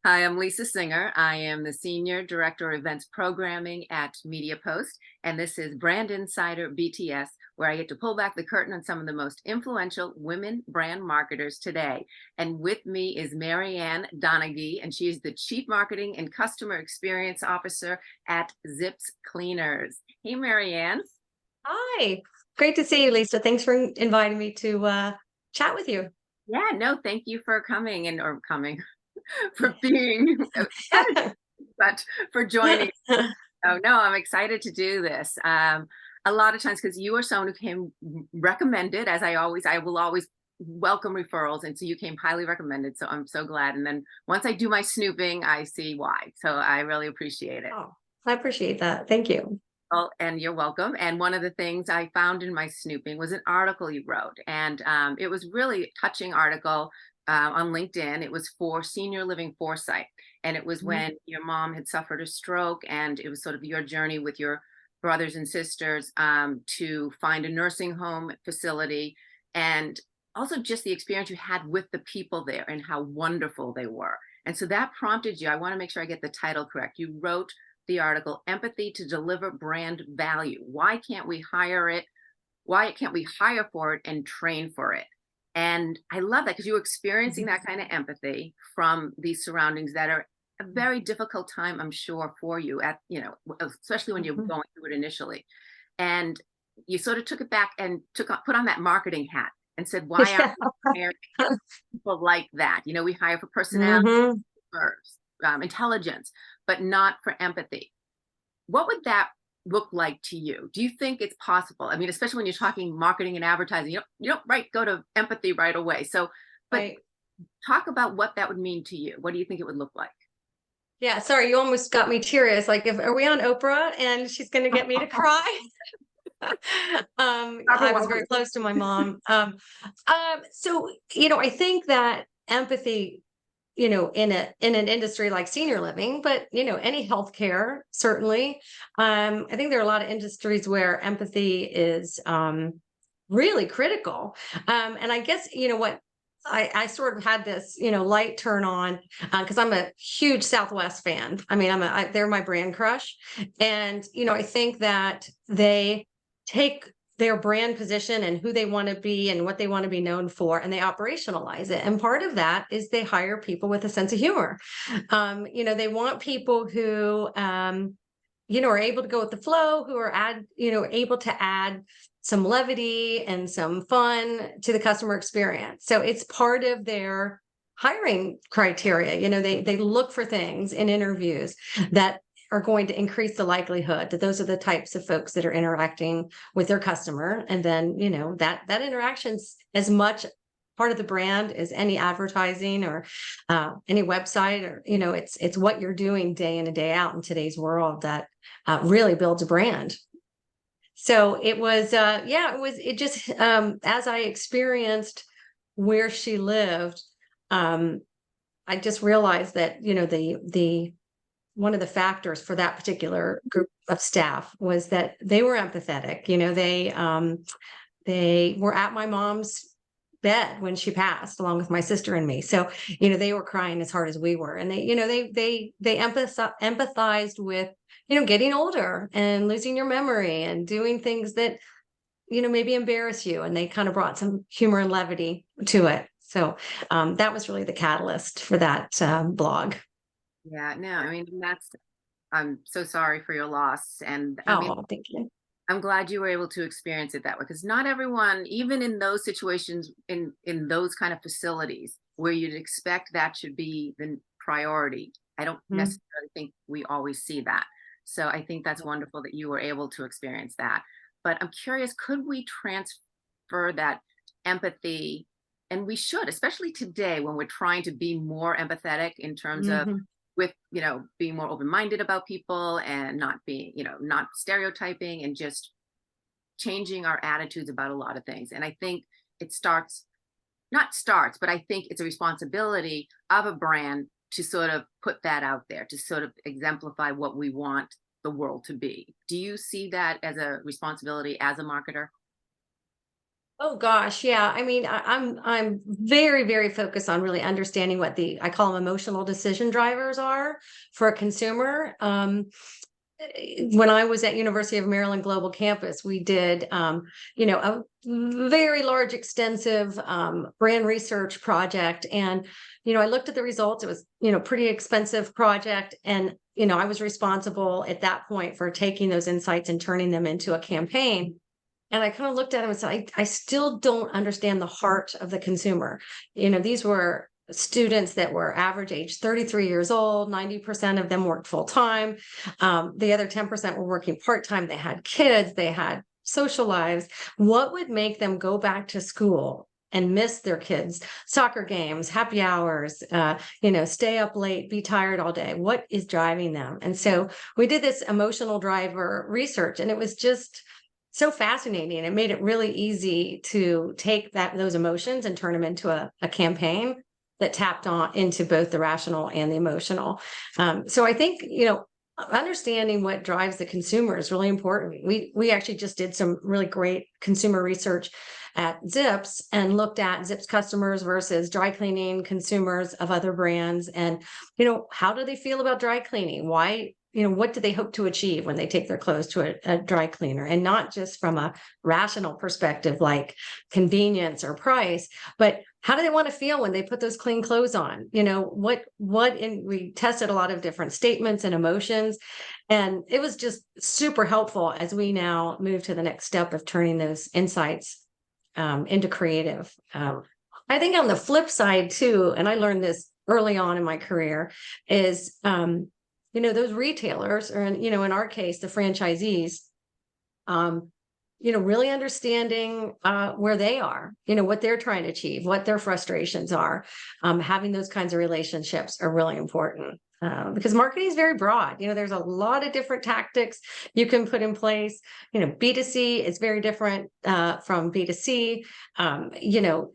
Hi, I'm Lisa Singer. I am the Senior Director of Events Programming at MediaPost, and this is Brand Insider BTS, where I get to pull back the curtain on some of the most influential women brand marketers today. And with me is Marianne Donaghy, and she is the Chief Marketing and Customer Experience Officer at ZIPS Cleaners. Hey, Marianne. Hi, great to see you, Lisa. Thanks for inviting me to chat with you. Yeah, no, thank you for coming or coming for being, but for joining. Oh, no, I'm excited to do this. A lot of times, because you are someone who came recommended, as I will always welcome referrals. And so you came highly recommended. So I'm so glad. And then once I do my snooping, I see why. So I really appreciate it. Oh, I appreciate that. Thank you. Well, and you're welcome. And one of the things I found in my snooping was an article you wrote, and it was really a touching article on LinkedIn. It was for senior living foresight, and it was Mhm. when your mom had suffered a stroke, and it was sort of your journey with your brothers and sisters to find a nursing home facility, and also just the experience you had with the people there and how wonderful they were. And so that prompted you. I want to make sure I get the title correct. You wrote the article, Empathy to Deliver Brand Value. Why can't we hire it? Why can't we hire for it and train for it? And I love that because you're experiencing Mhm. that kind of empathy from these surroundings that are a very difficult time, I'm sure, for you especially when you're Mhm. going through it initially. And you sort of took it back and put on that marketing hat and said, why aren't Yeah. we hiring people like that? We hire for personality, Mhm. for intelligence, but not for empathy. What would that look like to you? Do you think it's possible? I mean, especially when you're talking marketing and advertising, you don't right go to empathy right away. So, but Right. talk about what that would mean to you. What do you think it would look like? Yeah. Sorry, you almost got me tears. Like, if are we on Oprah and she's going to get me to cry? I was very Overwhelming. close to my mom. So I think that empathy, in an industry like senior living, but any healthcare certainly. I think there are a lot of industries where empathy is really critical. And I guess what. I sort of had this, light turn on because I'm a huge Southwest fan. I mean, they're my brand crush, and I think that they take their brand position and who they want to be and what they want to be known for, and they operationalize it. And part of that is they hire people with a sense of humor. They want people who are able to go with the flow, who are able to add some levity and some fun to the customer experience. So it's part of their hiring criteria. They look for things in interviews that are going to increase the likelihood that those are the types of folks that are interacting with their customer. And then, that interaction's as much part of the brand as any advertising or any website, or it's what you're doing day in and day out in today's world that really builds a brand. So it was, it just, as I experienced where she lived, um, I just realized that, one of the factors for that particular group of staff was that they were empathetic. They were at my mom's bed when she passed, along with my sister and me. So, they were crying as hard as we were, and they empathized with getting older and losing your memory and doing things that maybe embarrass you, and they kind of brought some humor and levity to it. So that was really the catalyst for that blog. Yeah, no, I mean, I'm so sorry for your loss. And I mean, Oh, thank you. I'm glad you were able to experience it that way, because not everyone, even in those situations, in those kind of facilities where you'd expect that should be the priority, I don't Mhm. necessarily think we always see that. So I think that's wonderful that you were able to experience that. But I'm curious, could we transfer that empathy? And we should, especially today when we're trying to be more empathetic in terms of Mhm. with being more open-minded about people and not being not stereotyping and just changing our attitudes about a lot of things. And I think it starts not starts but I think it's a responsibility of a brand to sort of put that out there, to sort of exemplify what we want the world to be. Do you see that as a responsibility as a marketer? Oh gosh, yeah. I mean, I'm very, very focused on really understanding what I call them emotional decision drivers are for a consumer. When I was at University of Maryland Global Campus, we did, a very large, extensive brand research project, and I looked at the results. It was, pretty expensive project, and I was responsible at that point for taking those insights and turning them into a campaign. And I kind of looked at him and said, I still don't understand the heart of the consumer. These were students that were average age 33 years old, 90% of them worked full time. The other 10% were working part time. They had kids, they had social lives. What would make them go back to school and miss their kids' soccer games, happy hours, stay up late, be tired all day? What is driving them? And so we did this emotional driver research, and it was just so fascinating. It made it really easy to take those emotions and turn them into a campaign that tapped on into both the rational and the emotional. So I think, understanding what drives the consumer is really important. We actually just did some really great consumer research at ZIPS and looked at ZIPS customers versus dry cleaning consumers of other brands. And, how do they feel about dry cleaning? Why, what do they hope to achieve when they take their clothes to a dry cleaner? And not just from a rational perspective, like convenience or price, but how do they want to feel when they put those clean clothes on? We tested a lot of different statements and emotions, and it was just super helpful as we now move to the next step of turning those insights into creative. I think on the flip side too, and I learned this early on in my career, is those retailers, or in our case, the franchisees, really understanding where they are, what they're trying to achieve, what their frustrations are. Having those kinds of relationships are really important. Because marketing is very broad. There's a lot of different tactics you can put in place. B2C is very different from B2C.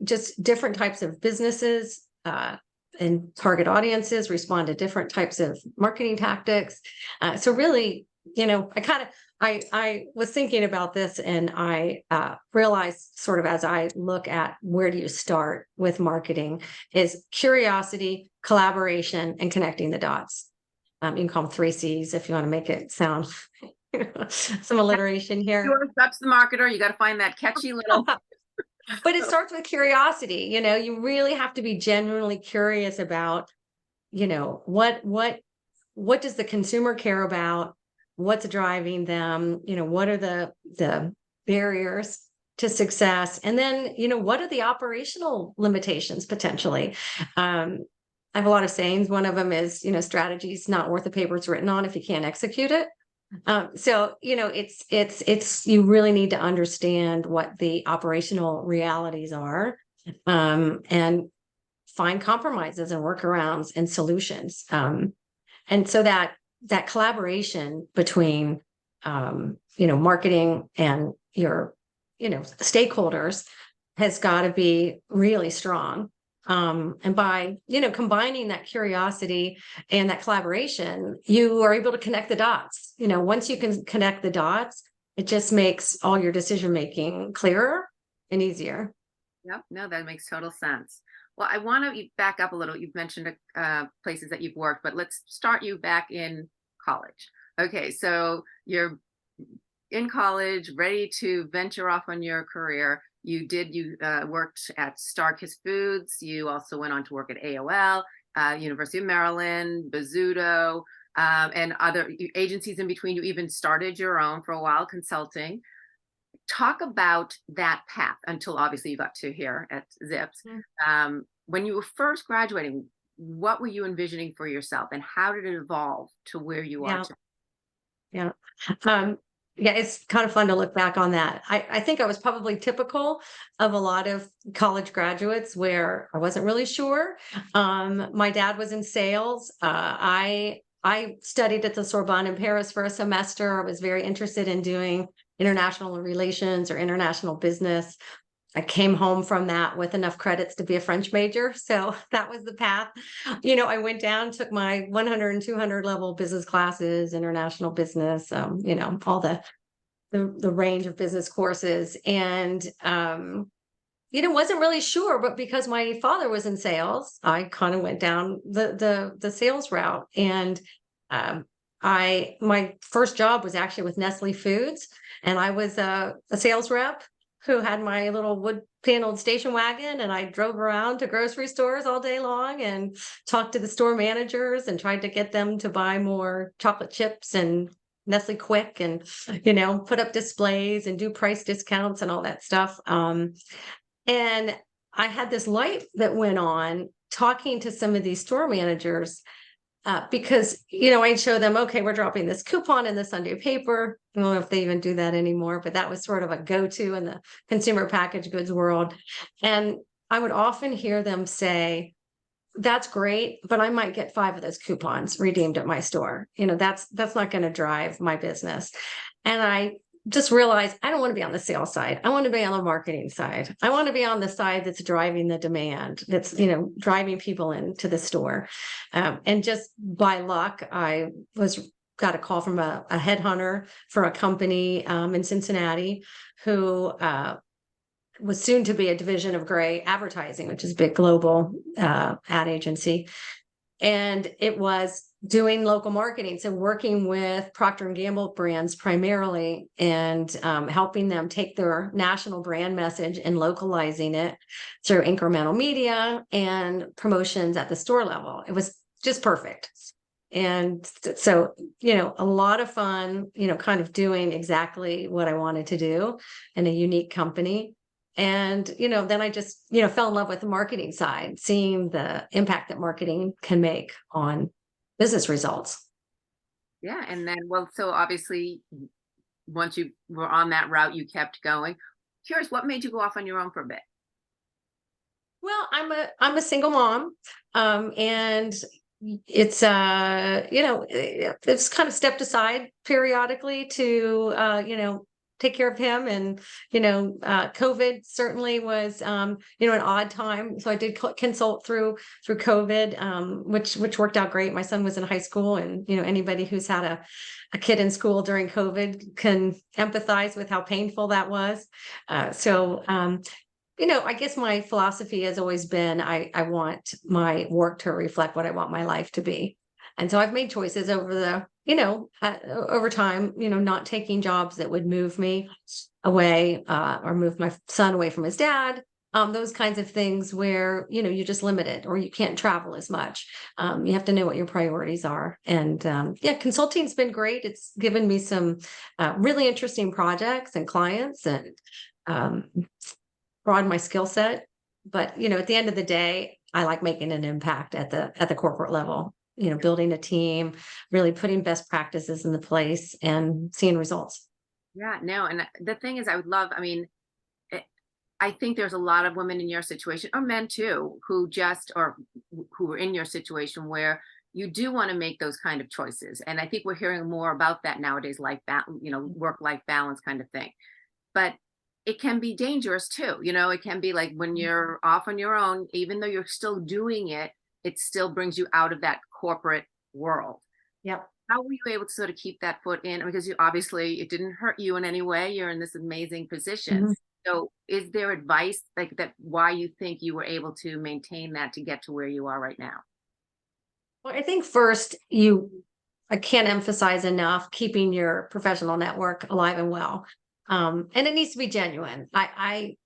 Just different types of businesses and target audiences respond to different types of marketing tactics. So really, I was thinking about this, and I realized, sort of as I look at where do you start with marketing, is curiosity, collaboration, and connecting the dots. You can call them 3 Cs if you want to make it sound some alliteration here. That's the marketer. You got to find that catchy little. But it starts with curiosity. You really have to be genuinely curious about, what does the consumer care about? What's driving them? What are the barriers to success? And then, what are the operational limitations potentially? I have a lot of sayings. One of them is, strategy is not worth the paper it's written on if you can't execute it. So, it's you really need to understand what the operational realities are, and find compromises and workarounds and solutions. And so that collaboration between, marketing and your, stakeholders has got to be really strong. And by, combining that curiosity and that collaboration, you are able to connect the dots. Once you can connect the dots, it just makes all your decision making clearer and easier. Yep. No, that makes total sense. Well, I want to back up a little. You've mentioned places that you've worked, but let's start you back in college. Okay, so you're in college, ready to venture off on your career. You worked at Starkist Foods. You also went on to work at AOL, University of Maryland, Bozzuto, and other agencies in between. You even started your own for a while, consulting. Talk about that path until obviously you got to here at ZIPS. When you were first graduating, what were you envisioning for yourself, and how did it evolve to where you are today? Yeah. Yeah, it's kind of fun to look back on that. I think I was probably typical of a lot of college graduates where I wasn't really sure. My dad was in sales. I studied at the Sorbonne in Paris for a semester. I was very interested in doing international relations or international business. I came home from that with enough credits to be a French major. So that was the path. I went down, took my 100 and 200 level business classes, international business, all the the range of business courses, and wasn't really sure, but because my father was in sales, I kind of went down the sales route. And my first job was actually with Nestle Foods, and I was a sales rep who had my little wood paneled station wagon, and I drove around to grocery stores all day long and talked to the store managers and tried to get them to buy more chocolate chips and Nestle Quick, and put up displays and do price discounts and all that stuff. And I had this light that went on talking to some of these store managers, because I'd show them, okay, we're dropping this coupon in the Sunday paper. I don't know if they even do that anymore, but that was sort of a go-to in the consumer packaged goods world. And I would often hear them say, that's great, but I might get 5 of those coupons redeemed at my store. That's not going to drive my business. And I just realized I don't want to be on the sales side. I want to be on the marketing side. I want to be on the side that's driving the demand, that's, driving people into the store. And just by luck, I got a call from a headhunter for a company in Cincinnati who was soon to be a division of Gray Advertising, which is a big global ad agency. And it was doing local marketing. So working with Procter and Gamble brands primarily, and helping them take their national brand message and localizing it through incremental media and promotions at the store level. It was just perfect. And so, a lot of fun, kind of doing exactly what I wanted to do in a unique company. And, then I just, fell in love with the marketing side, seeing the impact that marketing can make on business results. Yeah. And then, well, so obviously, once you were on that route, you kept going. Curious, what made you go off on your own for a bit? Well, I'm a single mom, and it's it's kind of stepped aside periodically to take care of him. And COVID certainly was an odd time, so I did consult through COVID, which worked out great. My son was in high school, and anybody who's had a kid in school during COVID can empathize with how painful that was. I guess my philosophy has always been I want my work to reflect what I want my life to be. And so I've made choices over time, not taking jobs that would move me away, or move my son away from his dad. Those kinds of things where, you're just limited, or you can't travel as much. You have to know what your priorities are. And consulting's been great. It's given me some really interesting projects and clients, and broaden my skill set. But, at the end of the day, I like making an impact at the corporate level, building a team, really putting best practices into place and seeing results. Yeah, no. And the thing is, I mean, I think there's a lot of women in your situation, or men too, who are in your situation where you do want to make those kind of choices. And I think we're hearing more about that nowadays, like that, work-life balance kind of thing. But it can be dangerous too. It can be like when you're off on your own, even though you're still doing it, it still brings you out of that corporate world. Yep. How were you able to sort of keep that foot in? Because it didn't hurt you in any way. You're in this amazing position. Mhm. So is there advice like that, why you think you were able to maintain that to get to where you are right now? Well, I think first, I can't emphasize enough keeping your professional network alive and well. And it needs to be genuine. I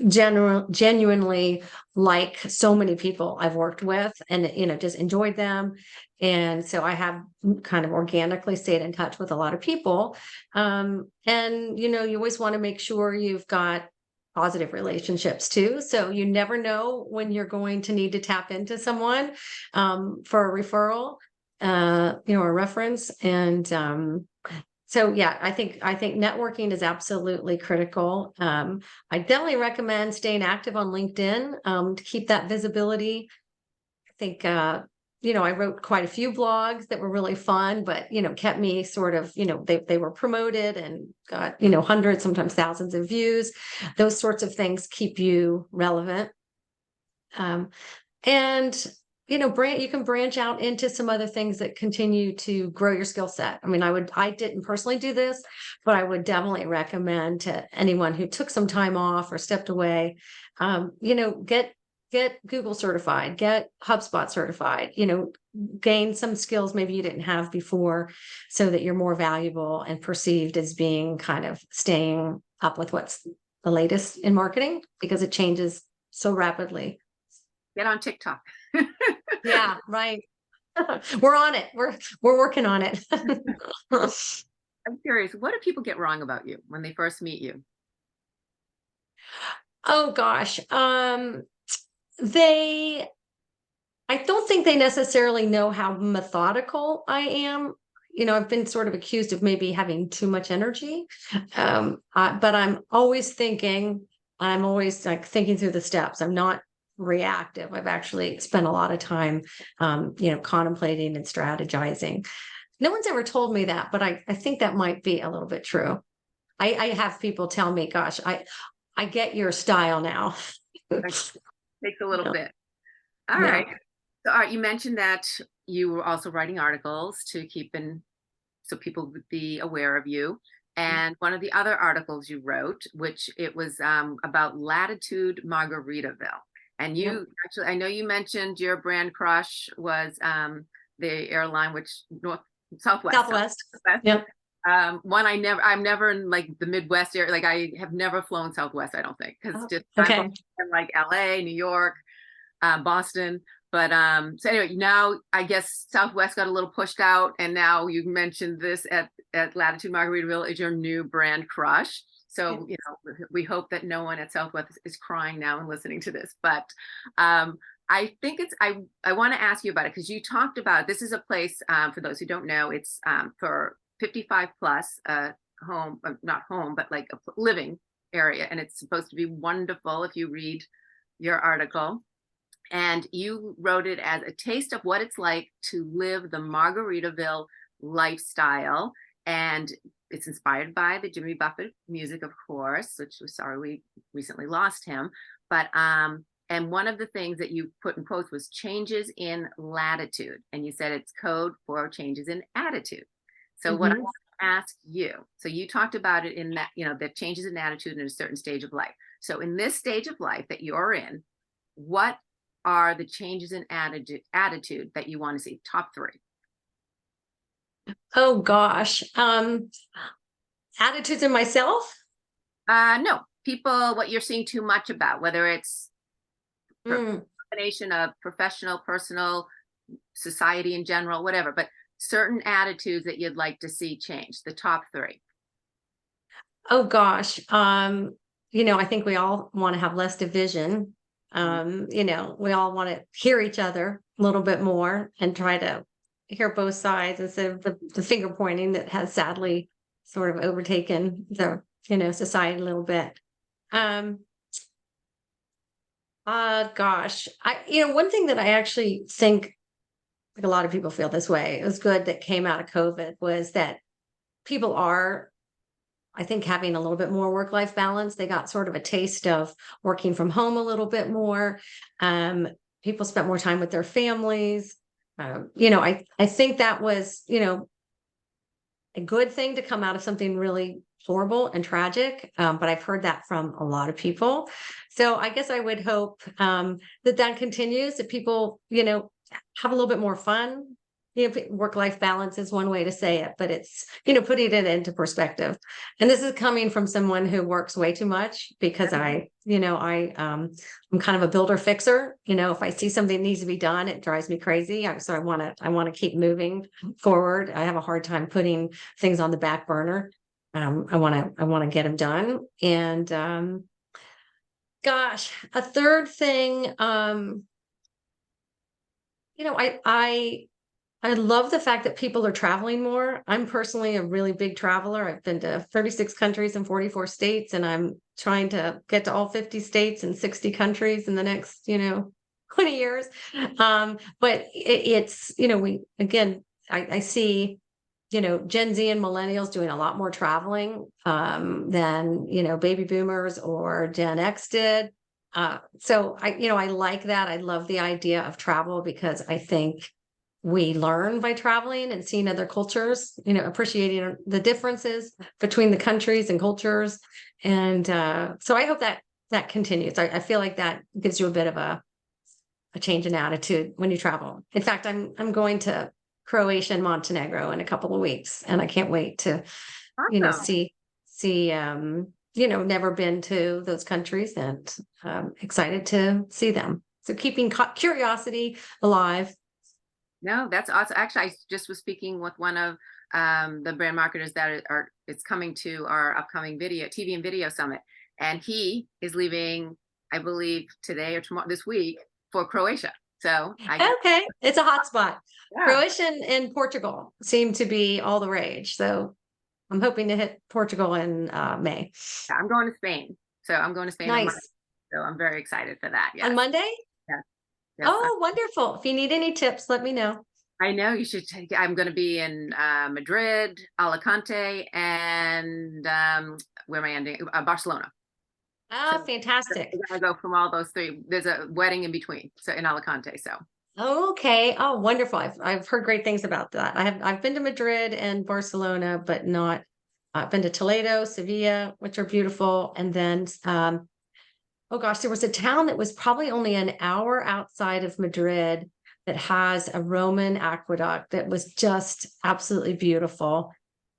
genuinely like so many people I've worked with, and just enjoyed them. And so I have kind of organically stayed in touch with a lot of people. And you always want to make sure you've got positive relationships too. So you never know when you're going to need to tap into someone for a referral, a reference. And so yeah, I think networking is absolutely critical. I definitely recommend staying active on LinkedIn to keep that visibility. I think I wrote quite a few blogs that were really fun, but kept me sort of, they were promoted and got hundreds, sometimes thousands of views. Those sorts of things keep you relevant. And you can branch out into some other things that continue to grow your skill set. I mean, I didn't personally do this, but I would definitely recommend to anyone who took some time off or stepped away, get Google certified, get HubSpot certified, gain some skills maybe you didn't have before so that you're more valuable and perceived as being kind of staying up with what's the latest in marketing because it changes so rapidly. Get on TikTok. Yeah, right. We're on it. We're working on it. I'm curious, what do people get wrong about you when they first meet you? Oh gosh. They I don't think they necessarily know how methodical I am. I've been sort of accused of maybe having too much energy. But I'm always thinking, I'm always like thinking through the steps. I'm not reactive. I've actually spent a lot of time, contemplating and strategizing. No one's ever told me that, but I think that might be a little bit true. I have people tell me, gosh, I get your style now. Takes a little Yeah. bit. All Yeah. right. So, you mentioned that you were also writing articles to keep in, so people would be aware of you. And one of the other articles you wrote, which it was about Latitude Margaritaville. And Yep. you actually, I know you mentioned your brand crush was the airline, which Southwest. Southwest. Yep. I'm never in like the Midwest area. Like I have never flown Southwest, I don't think, because just Okay. I'm in like LA, New York, Boston. But so anyway, now I guess Southwest got a little pushed out, and now you mentioned this at Latitude Margaritaville is your new brand crush. So we hope that no one at Southwest is crying now and listening to this. But I think I want to ask you about it because you talked about this is a place for those who don't know. It's for 55 plus home, not home, but like a living area, and it's supposed to be wonderful if you read your article. And you wrote it as a taste of what it's like to live the Margaritaville lifestyle. And it's inspired by the Jimmy Buffett music, of course, which we're sorry we recently lost him. But and one of the things that you put in quotes was changes in latitude. And you said it's code for changes in attitude. So what I want to ask you, so you talked about it in that, the changes in attitude in a certain stage of life. So in this stage of life that you're in, what are the changes in attitude that you want to see? Top three. Oh gosh. Attitudes in myself? No, people, what you're seeing too much about, whether it's Mm. combination of professional, personal, society in general, whatever, but certain attitudes that you'd like to see change. The top three. Oh gosh. I think we all want to have less division. We all want to hear each other a little bit more and try to hear both sides instead of the finger pointing that has sadly sort of overtaken the, society a little bit. Gosh, one thing that I actually think like a lot of people feel this way, it was good that came out of COVID was that people are, I think, having a little bit more work-life balance. They got sort of a taste of working from home a little bit more. People spent more time with their families. I think that was, a good thing to come out of something really horrible and tragic. But I've heard that from a lot of people. So I guess I would hope that continues, that people, have a little bit more fun. Work-life balance is one way to say it, but it's, putting it into perspective. And this is coming from someone who works way too much because I'm kind of a builder fixer. If I see something that needs to be done, it drives me crazy. So I want to keep moving forward. I have a hard time putting things on the back burner. I want to get them done. And gosh, a third thing, I love the fact that people are traveling more. I'm personally a really big traveler. I've been to 36 countries and 44 states, and I'm trying to get to all 50 states and 60 countries in the next, 20 years. But it's, I see, Gen Z and millennials doing a lot more traveling than, baby boomers or Gen X did. So I like that. I love the idea of travel because I think we learn by traveling and seeing other cultures, appreciating the differences between the countries and cultures. And so I hope that that continues. I feel like that gives you a bit of a change in attitude when you travel. In fact, I'm going to Croatia and Montenegro in a couple of weeks, and I can't wait to, Awesome. see never been to those countries, and excited to see them. So keeping curiosity alive. No, that's awesome. Actually, I just was speaking with one of the brand marketers that it's coming to our upcoming TV and video summit, and he is leaving, I believe, today or tomorrow this week for Croatia. So Okay, it's a hot spot. yeah, Croatia and Portugal seem to be all the rage. So I'm hoping to hit Portugal in May. I'm going to Spain. So I'm going to Spain on Monday. Nice. So I'm very excited for that. On Yes, Monday? yes, yes. Oh, wonderful. If you need any tips, let me know. I know you should take. I'm going to be in Madrid, Alicante, and where am I ending? Barcelona. Oh, So fantastic. we're going to go from all those three. There's a wedding in between, so in Alicante. So Okay. Oh, wonderful. I've heard great things about that. I've been to Madrid and Barcelona, but not I've been to Toledo, Sevilla, which are beautiful. And then oh gosh, there was a town that was probably only an hour outside of Madrid that has a Roman aqueduct that was just absolutely beautiful.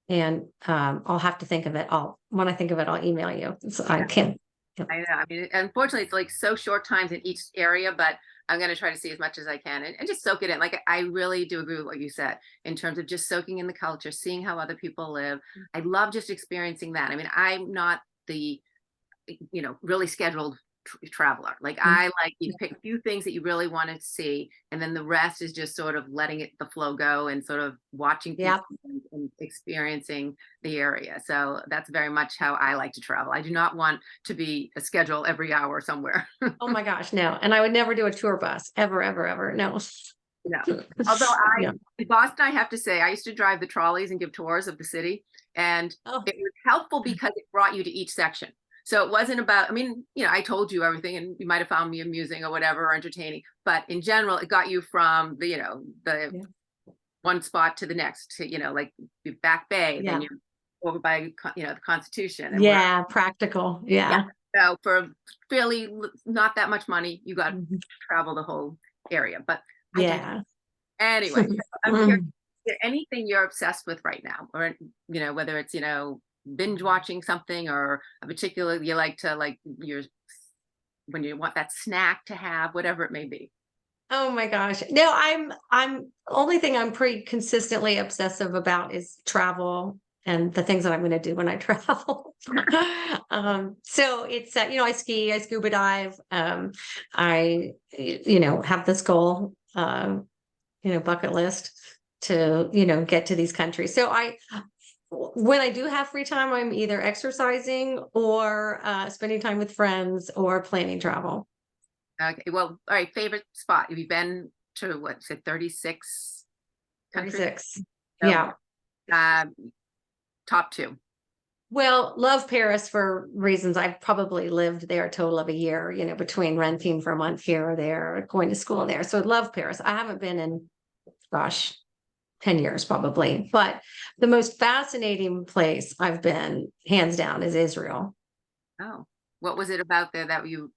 And I'll have to think of it. When I think of it, I'll email you. So I yeah, can't. I know. I mean, unfortunately, it's like so short times in each area, but I'm going to try to see as much as I can and just soak it in. Like I really do agree with what you said in terms of just soaking in the culture, seeing how other people live. I love just experiencing that. I mean, I'm not the really scheduled traveler. Like I like you pick a few things that you really want to see, and then the rest is just sort of letting the flow go and sort of watching Yeah. people and experiencing the area. So that's very much how I like to travel. I do not want to be a schedule every hour somewhere. Oh my gosh, no. And I would never do a tour bus ever, ever, ever. No. No. Although Yeah. in Boston, I have to say, I used to drive the trolleys and give tours of the city, and Oh, it was helpful because it brought you to each section. So it wasn't about, I mean, I told you everything and you might have found me amusing or whatever, or entertaining, but in general, it got you from the yeah. one spot to the next, to, like Back Bay, Yeah. then you're over by, the Constitution and where, Yeah. Practical. yeah. Yeah. So for fairly not that much money, you got to Mhm. travel the whole area, but I digress. Yeah. Anyway, I'm curious, is there anything you're obsessed with right now? Or, whether it's, binge watching something or a particular you like to when you want that snack to have, whatever it may be. Oh my gosh. No, I'm only thing I'm pretty consistently obsessive about is travel and the things that I'm going to do when I travel. So it's I ski, I scuba dive. I have this goal, bucket list to, get to these countries. So when I do have free time, I'm either exercising or spending time with friends or planning travel. Okay, well, all right, favorite spot. Have you been to what, say 36 countries? 36. So, Yeah. uh, top two. Well, love Paris for reasons. I've probably lived there a total of a year, between renting for a month here or there, going to school there. So I love Paris. I haven't been in, gosh, 10 years probably. But the most fascinating place I've been, hands down, is Israel. Oh, what was it about there that you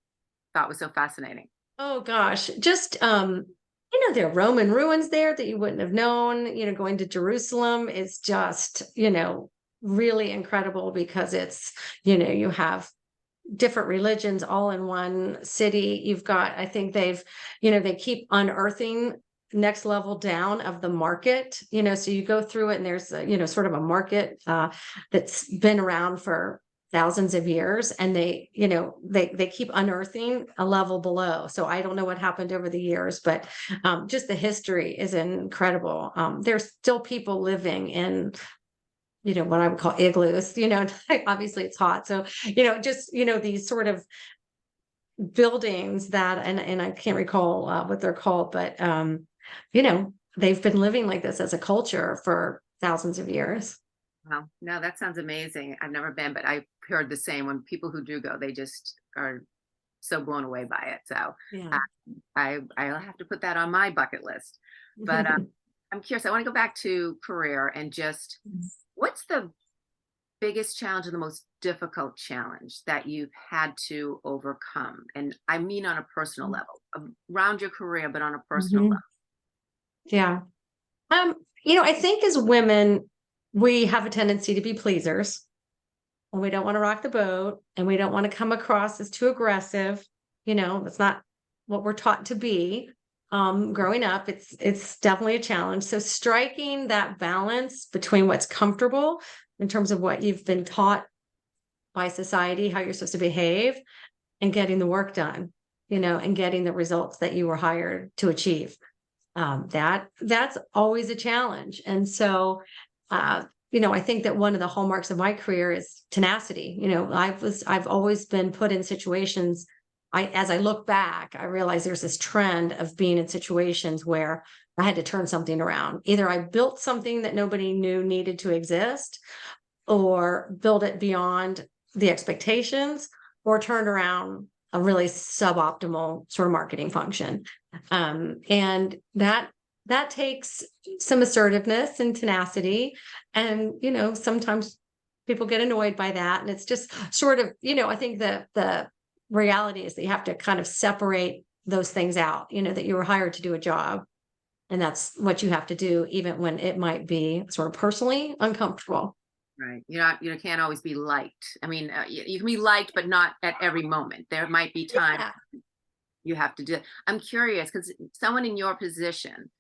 thought was so fascinating? Oh gosh, just there are Roman ruins there that you wouldn't have known. Going to Jerusalem is just, really incredible because it's, you have different religions all in one city. You've got, I think they keep unearthing next level down of the market, so you go through it and there's sort of a market that's been around for thousands of years, and they keep unearthing a level below. So I don't know what happened over the years, but just the history is incredible. There's still people living in what I would call igloos, obviously it's hot. So, just, these sort of buildings that, and I can't recall what they're called, but, they've been living like this as a culture for thousands of years. Wow, no, that sounds amazing. I've never been, but I've heard the same. When people who do go, they just are so blown away by it. So Yeah. I'll have to put that on my bucket list. But I'm curious. I want to go back to career and just what's the biggest challenge and the most difficult challenge that you've had to overcome? And I mean on a personal level, around your career, but on a personal Mhm. level. Yeah. Um, I think as women, we have a tendency to be pleasers, and we don't want to rock the boat, and we don't want to come across as too aggressive. That's not what we're taught to be. Growing up, it's definitely a challenge. So striking that balance between what's comfortable in terms of what you've been taught by society, how you're supposed to behave, and getting the work done, and getting the results that you were hired to achieve. That's always a challenge. And so, I think that one of the hallmarks of my career is tenacity. I've always been put in situations. As I look back, I realize there's this trend of being in situations where I had to turn something around. Either I built something that nobody knew needed to exist, or build it beyond the expectations, or turned around a really suboptimal sort of marketing function. And that takes some assertiveness and tenacity. And, sometimes people get annoyed by that. And it's just sort of, I think that the reality is that you have to kind of separate those things out, that you were hired to do a job. And that's what you have to do, even when it might be sort of personally uncomfortable. Right. You can't always be liked. I mean, you can be liked, but not at every moment. There might be times Yeah. you have to do it. I'm curious because someone in your position,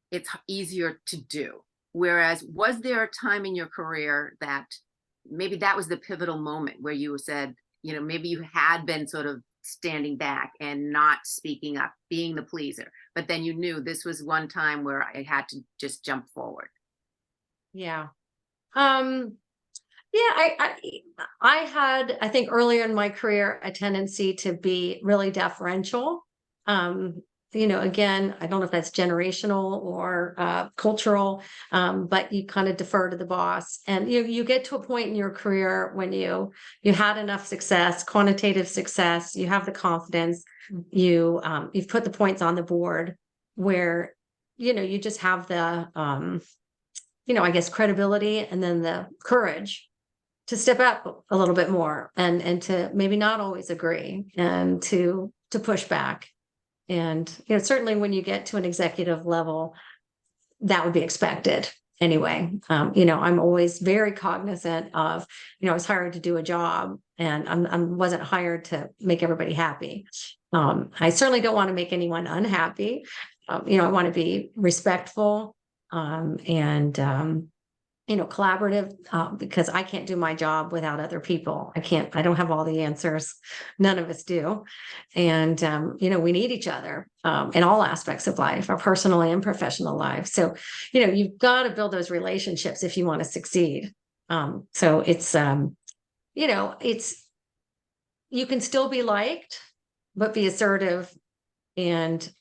it's easier to do. Whereas, was there a time in your career that maybe that was the pivotal moment where you said, maybe you had been sort of standing back and not speaking up, being the pleaser, but then you knew this was one time where I had to just jump forward. Yeah. Um, yeah, I had, I think earlier in my career, a tendency to be really deferential. Um, again, I don't know if that's generational or cultural, but you kind of defer to the boss, and you get to a point in your career when you had enough success, quantitative success, you have the confidence, you've put the points on the board where you just have the I guess credibility and then the courage to step up a little bit more, and to maybe not always agree, and to push back. And certainly when you get to an executive level, that would be expected anyway. I'm always very cognizant of, I was hired to do a job, and I wasn't hired to make everybody happy. I certainly don't want to make anyone unhappy. I want to be respectful, and collaborative, because I can't do my job without other people. I don't have all the answers. None of us do. And, we need each other, in all aspects of life, our personal and professional lives. So, you've got to build those relationships if you want to succeed. So it's, you can still be liked, but be assertive and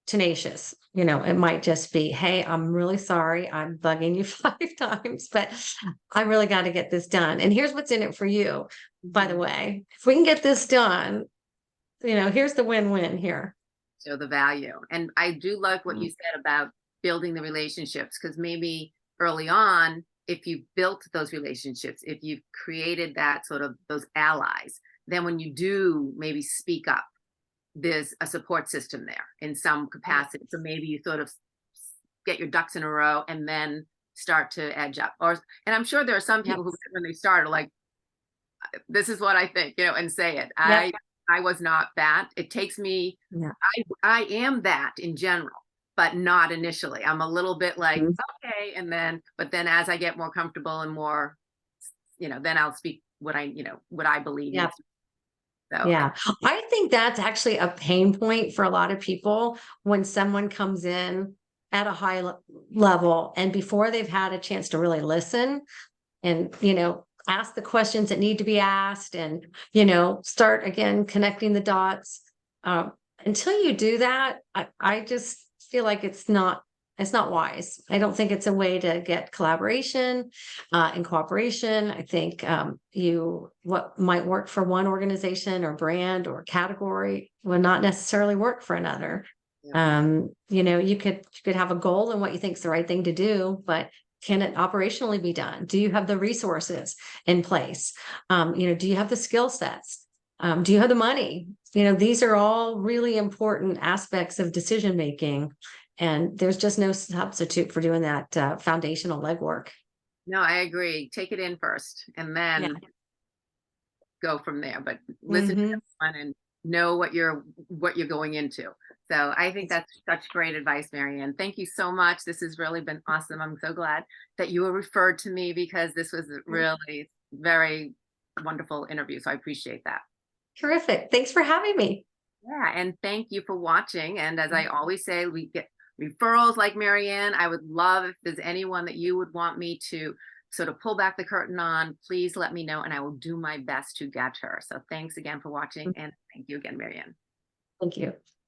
tenacious. It might just be, hey, I'm really sorry. I'm bugging you 5 times, but I really got to get this done. And here's what's in it for you. By the way, if we can get this done, here's the win-win here. So the value. And I do like what Mm. you said about building the relationships, because maybe early on, if you built those relationships, if you've created that sort of those allies, then when you do maybe speak up, there's a support system there in some capacity. So maybe you sort of get your ducks in a row and then start to edge up. And I'm sure there are some Yep. people who, when they start, are like, this is what I think, and say it. Yep. I was not that. It takes me, Yeah. I am that in general, but not initially. I'm a little bit like, Mhm. okay. But then as I get more comfortable and more, then I'll speak what what I believe Yep. needs to be. So Yeah. I think that's actually a pain point for a lot of people when someone comes in at a high level, and before they've had a chance to really listen and, ask the questions that need to be asked, and, start again connecting the dots. Until you do that, I just feel like it's not It's not wise. I don't think it's a way to get collaboration and cooperation. I think what might work for one organization or brand or category will not necessarily work for another. Yeah. You could have a goal and what you think is the right thing to do, but can it operationally be done? Do you have the resources in place? Do you have the skill sets? Do you have the money? These are all really important aspects of decision making, and there's just no substitute for doing that foundational legwork. No, I agree. Take it in first and Yeah. then go from there. But listen to Hmm. everyone and know what you're going into. So I think that's such great advice, Marianne. Thank you so much. This has really been awesome. I'm so glad that you were referred to me because this was a really very wonderful interview. So I appreciate that. Terrific. Thanks for having me. Yeah, and thank you for watching. And as I always say, we get referrals like Marianne. I would love if there's anyone that you would want me to sort of pull back the curtain on, please let me know and I will do my best to get her. So thanks again for watching and thank you again, Marianne. Thank you.